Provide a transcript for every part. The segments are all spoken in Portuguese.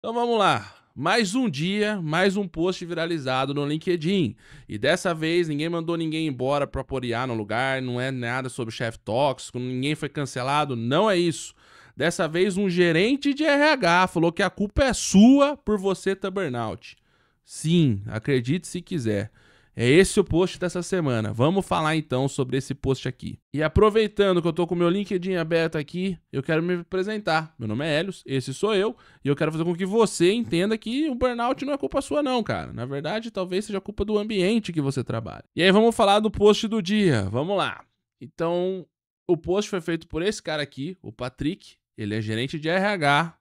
Então vamos lá. Mais um dia, mais um post viralizado no LinkedIn. E dessa vez ninguém mandou ninguém embora pra pôr IA no lugar, não é nada sobre chefe tóxico, ninguém foi cancelado, não é isso. Dessa vez um gerente de RH falou que a culpa é sua por você ter burnout. Sim, acredite se quiser. É esse o post dessa semana. Vamos falar então sobre esse post aqui. E aproveitando que eu tô com o meu LinkedIn aberto aqui, eu quero me apresentar. Meu nome é Helios, esse sou eu, e eu quero fazer com que você entenda que o burnout não é culpa sua não, cara. Na verdade, talvez seja culpa do ambiente que você trabalha. E aí vamos falar do post do dia. Vamos lá. Então, o post foi feito por esse cara aqui, o Patrick. Ele é gerente de RH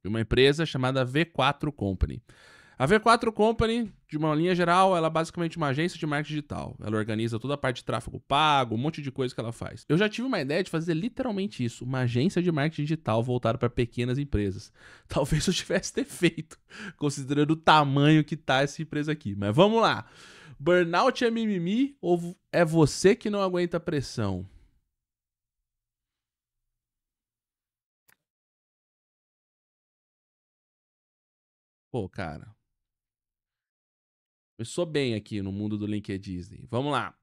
de uma empresa chamada V4 Company. A V4 Company, de uma linha geral, ela é basicamente uma agência de marketing digital. Ela organiza toda a parte de tráfego pago, um monte de coisa que ela faz. Eu já tive uma ideia de fazer literalmente isso, uma agência de marketing digital voltada para pequenas empresas. Talvez eu tivesse ter feito, considerando o tamanho que tá essa empresa aqui. Mas vamos lá. Burnout é mimimi ou é você que não aguenta a pressão? Pô, cara, eu sou bem aqui no mundo do LinkedIn. Vamos lá.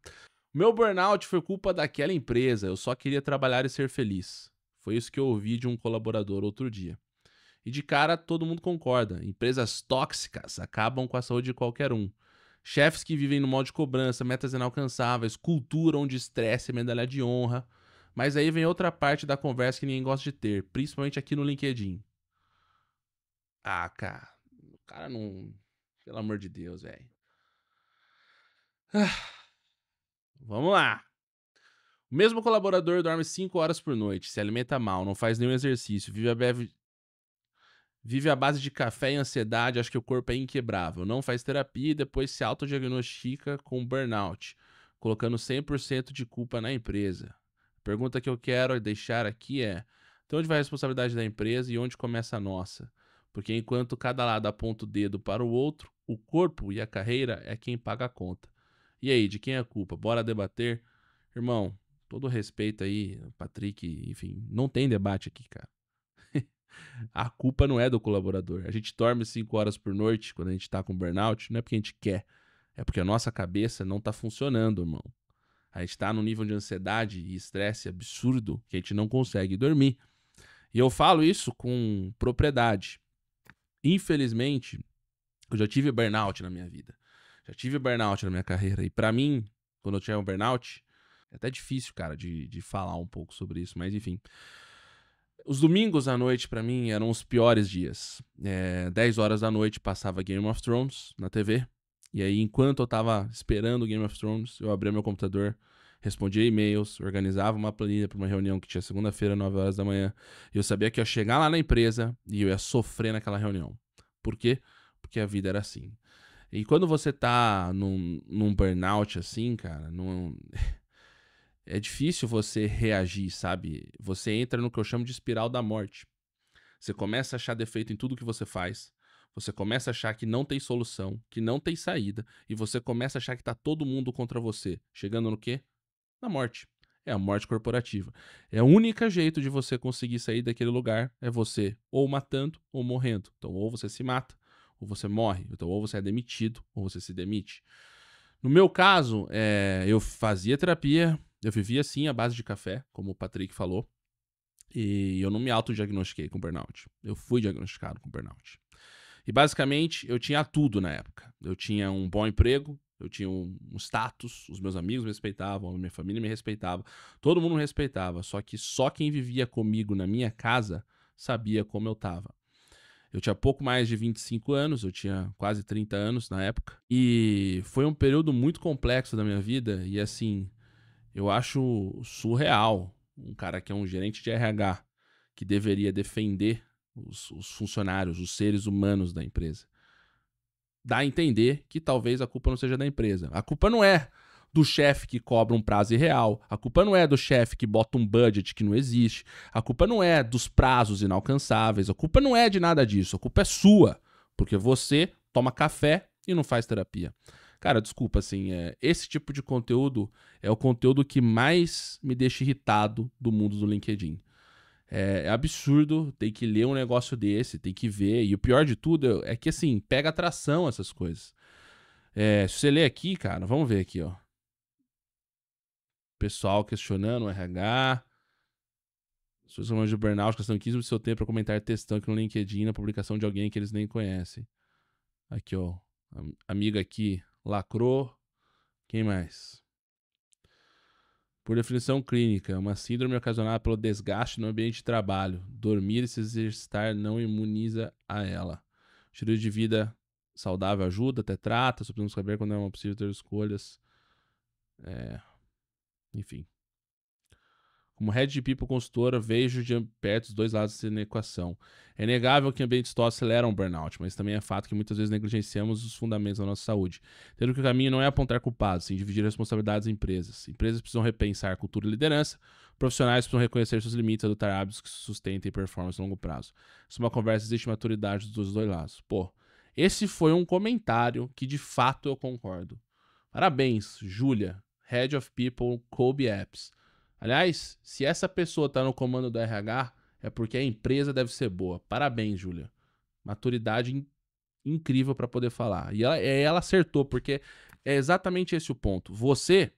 Meu burnout foi culpa daquela empresa, eu só queria trabalhar e ser feliz. Foi isso que eu ouvi de um colaborador outro dia. E de cara, todo mundo concorda. Empresas tóxicas acabam com a saúde de qualquer um. Chefes que vivem no modo de cobrança, metas inalcançáveis, cultura onde estresse é medalha de honra. Mas aí vem outra parte da conversa que ninguém gosta de ter, principalmente aqui no LinkedIn. Ah, cara, o cara não. Pelo amor de Deus, velho. Vamos lá. O mesmo colaborador dorme 5 horas por noite, se alimenta mal, não faz nenhum exercício, vive à base de café e ansiedade, acha que o corpo é inquebrável, não faz terapia e depois se autodiagnostica com burnout, colocando 100% de culpa na empresa. A pergunta que eu quero deixar aqui é: então onde vai a responsabilidade da empresa e onde começa a nossa? Porque enquanto cada lado aponta o dedo para o outro, o corpo e a carreira é quem paga a conta. E aí, de quem é a culpa? Bora debater? Irmão, todo respeito aí, Patrick, enfim, não tem debate aqui, cara. A culpa não é do colaborador. A gente dorme 5 horas por noite quando a gente tá com burnout, não é porque a gente quer, é porque a nossa cabeça não tá funcionando, irmão. A gente tá num nível de ansiedade e estresse absurdo que a gente não consegue dormir. E eu falo isso com propriedade. Infelizmente, eu já tive burnout na minha vida. Já tive burnout na minha carreira. E pra mim, quando eu tinha um burnout, é até difícil, cara, de falar um pouco sobre isso, mas enfim. Os domingos à noite, pra mim, eram os piores dias. 10 horas da noite passava Game of Thrones na TV. E aí, enquanto eu tava esperando o Game of Thrones, eu abria meu computador, respondia e-mails, organizava uma planilha pra uma reunião que tinha segunda-feira, 9 horas da manhã. E eu sabia que eu ia chegar lá na empresa e eu ia sofrer naquela reunião. Por quê? Porque a vida era assim. E quando você tá num burnout assim, cara, é difícil você reagir, sabe? Você entra no que eu chamo de espiral da morte. Você começa a achar defeito em tudo que você faz. Você começa a achar que não tem solução, que não tem saída. E você começa a achar que tá todo mundo contra você. Chegando no quê? Na morte. É a morte corporativa. É o único jeito de você conseguir sair daquele lugar é você ou matando ou morrendo. Então, ou você se mata, ou você morre. Então, ou você é demitido, ou você se demite. No meu caso, eu fazia terapia, eu vivia sim à base de café, como o Patrick falou, e eu não me autodiagnostiquei com burnout. Eu fui diagnosticado com burnout. E basicamente, eu tinha tudo na época. Eu tinha um bom emprego, eu tinha um status, os meus amigos me respeitavam, a minha família me respeitava, todo mundo me respeitava, só quem vivia comigo na minha casa sabia como eu tava. Eu tinha pouco mais de 25 anos, eu tinha quase 30 anos na época. E foi um período muito complexo da minha vida. E assim, eu acho surreal um cara que é um gerente de RH, que deveria defender os funcionários, os seres humanos da empresa. Dá a entender que talvez a culpa não seja da empresa. A culpa não é do chefe que cobra um prazo irreal. A culpa não é do chefe que bota um budget que não existe. A culpa não é dos prazos inalcançáveis. A culpa não é de nada disso. A culpa é sua. Porque você toma café e não faz terapia. Cara, desculpa, assim, esse tipo de conteúdo é o conteúdo que mais me deixa irritado do mundo do LinkedIn. É absurdo, tem que ler um negócio desse, tem que ver. E o pior de tudo é que, assim, pega atração essas coisas. Se você ler aqui, cara, vamos ver aqui, ó. Pessoal questionando o RH. Pessoas chamando de burnout, gastando 15 do seu tempo para comentar textão aqui no LinkedIn na publicação de alguém que eles nem conhecem. Aqui, ó. Amiga aqui lacrou. Quem mais? Por definição clínica, uma síndrome ocasionada pelo desgaste no ambiente de trabalho. Dormir e se exercitar não imuniza a ela. Estilo de vida saudável ajuda, até trata, só podemos saber quando é possível ter escolhas. Enfim. Como Head de People consultora, vejo de perto os dois lados na equação. É inegável que ambientes tóxicos aceleram o burnout, mas também é fato que muitas vezes negligenciamos os fundamentos da nossa saúde. Tendo que o caminho não é apontar culpados, sim dividir responsabilidades em empresas. Empresas precisam repensar cultura e liderança, profissionais precisam reconhecer seus limites e adotar hábitos que sustentem performance a longo prazo. Isso é uma conversa, existe maturidade dos dois lados. Pô, esse foi um comentário que de fato eu concordo. Parabéns, Júlia, Head of People, Kobe Apps. Aliás, se essa pessoa tá no comando do RH, é porque a empresa deve ser boa. Parabéns, Júlia. Maturidade incrível para poder falar. E ela acertou, porque é exatamente esse o ponto. Você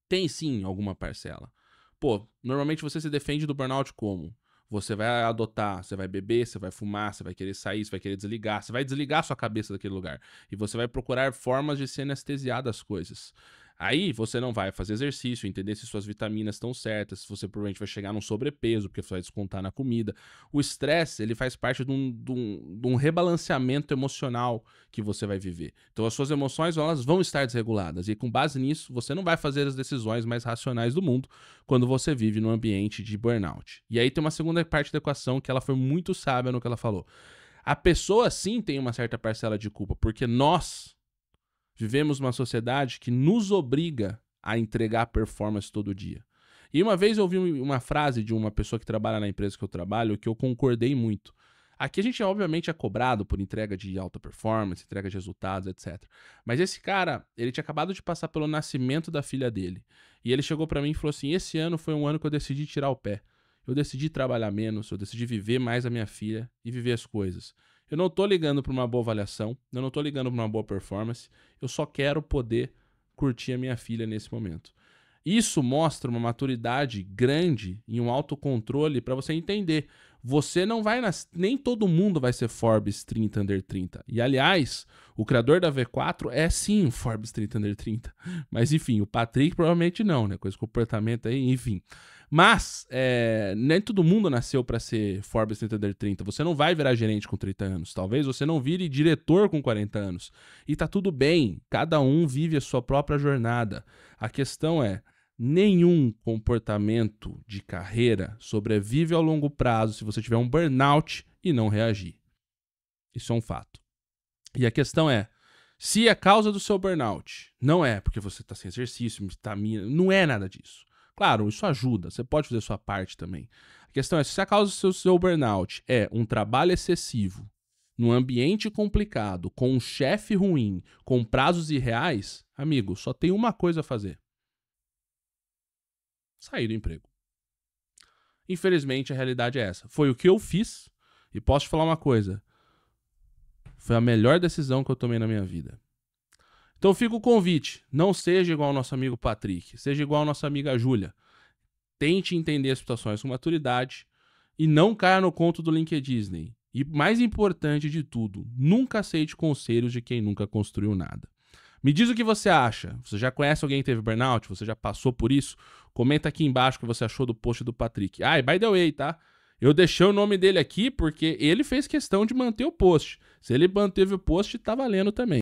tem sim alguma parcela. Pô, normalmente você se defende do burnout como? Você vai adotar, você vai beber, você vai fumar, você vai querer sair, você vai querer desligar, você vai desligar sua cabeça daquele lugar. E você vai procurar formas de se anestesiar das coisas. Aí você não vai fazer exercício, entender se suas vitaminas estão certas, se você provavelmente vai chegar num sobrepeso, porque você vai descontar na comida. O estresse, ele faz parte de um rebalanceamento emocional que você vai viver. Então as suas emoções, elas vão estar desreguladas. E com base nisso, você não vai fazer as decisões mais racionais do mundo quando você vive num ambiente de burnout. E aí tem uma segunda parte da equação que ela foi muito sábia no que ela falou. A pessoa sim tem uma certa parcela de culpa, porque nós vivemos uma sociedade que nos obriga a entregar performance todo dia. E uma vez eu ouvi uma frase de uma pessoa que trabalha na empresa que eu trabalho que eu concordei muito. Aqui a gente obviamente é cobrado por entrega de alta performance, entrega de resultados, etc. Mas esse cara, ele tinha acabado de passar pelo nascimento da filha dele. E ele chegou pra mim e falou assim, esse ano foi um ano que eu decidi tirar o pé. Eu decidi trabalhar menos, eu decidi viver mais a minha filha e viver as coisas. Eu não tô ligando pra uma boa avaliação, eu não tô ligando pra uma boa performance, eu só quero poder curtir a minha filha nesse momento. Isso mostra uma maturidade grande e um autocontrole para você entender. Você não vai nem todo mundo vai ser Forbes 30 Under 30. E aliás, o criador da V4 é sim um Forbes 30 Under 30. Mas enfim, o Patrick provavelmente não, né? Com esse comportamento aí, enfim. Mas nem todo mundo nasceu para ser Forbes 30 Under 30. Você não vai virar gerente com 30 anos. Talvez você não vire diretor com 40 anos. E tá tudo bem. Cada um vive a sua própria jornada. A questão é, nenhum comportamento de carreira sobrevive ao longo prazo se você tiver um burnout e não reagir. Isso é um fato. E a questão é, se a causa do seu burnout não é porque você está sem exercício, vitamina, não é nada disso. Claro, isso ajuda, você pode fazer a sua parte também. A questão é, se a causa do seu burnout é um trabalho excessivo, num ambiente complicado, com um chefe ruim, com prazos irreais, amigo, só tem uma coisa a fazer. Sair do emprego. Infelizmente, a realidade é essa. Foi o que eu fiz e posso te falar uma coisa. Foi a melhor decisão que eu tomei na minha vida. Então fica o convite. Não seja igual ao nosso amigo Patrick. Seja igual à nossa amiga Júlia. Tente entender as situações com maturidade e não caia no conto do LinkedIn. E mais importante de tudo, nunca aceite conselhos de quem nunca construiu nada. Me diz o que você acha. Você já conhece alguém que teve burnout? Você já passou por isso? Comenta aqui embaixo o que você achou do post do Patrick. Ah, e by the way, tá? Eu deixei o nome dele aqui porque ele fez questão de manter o post. Se ele manteve o post, tá valendo também.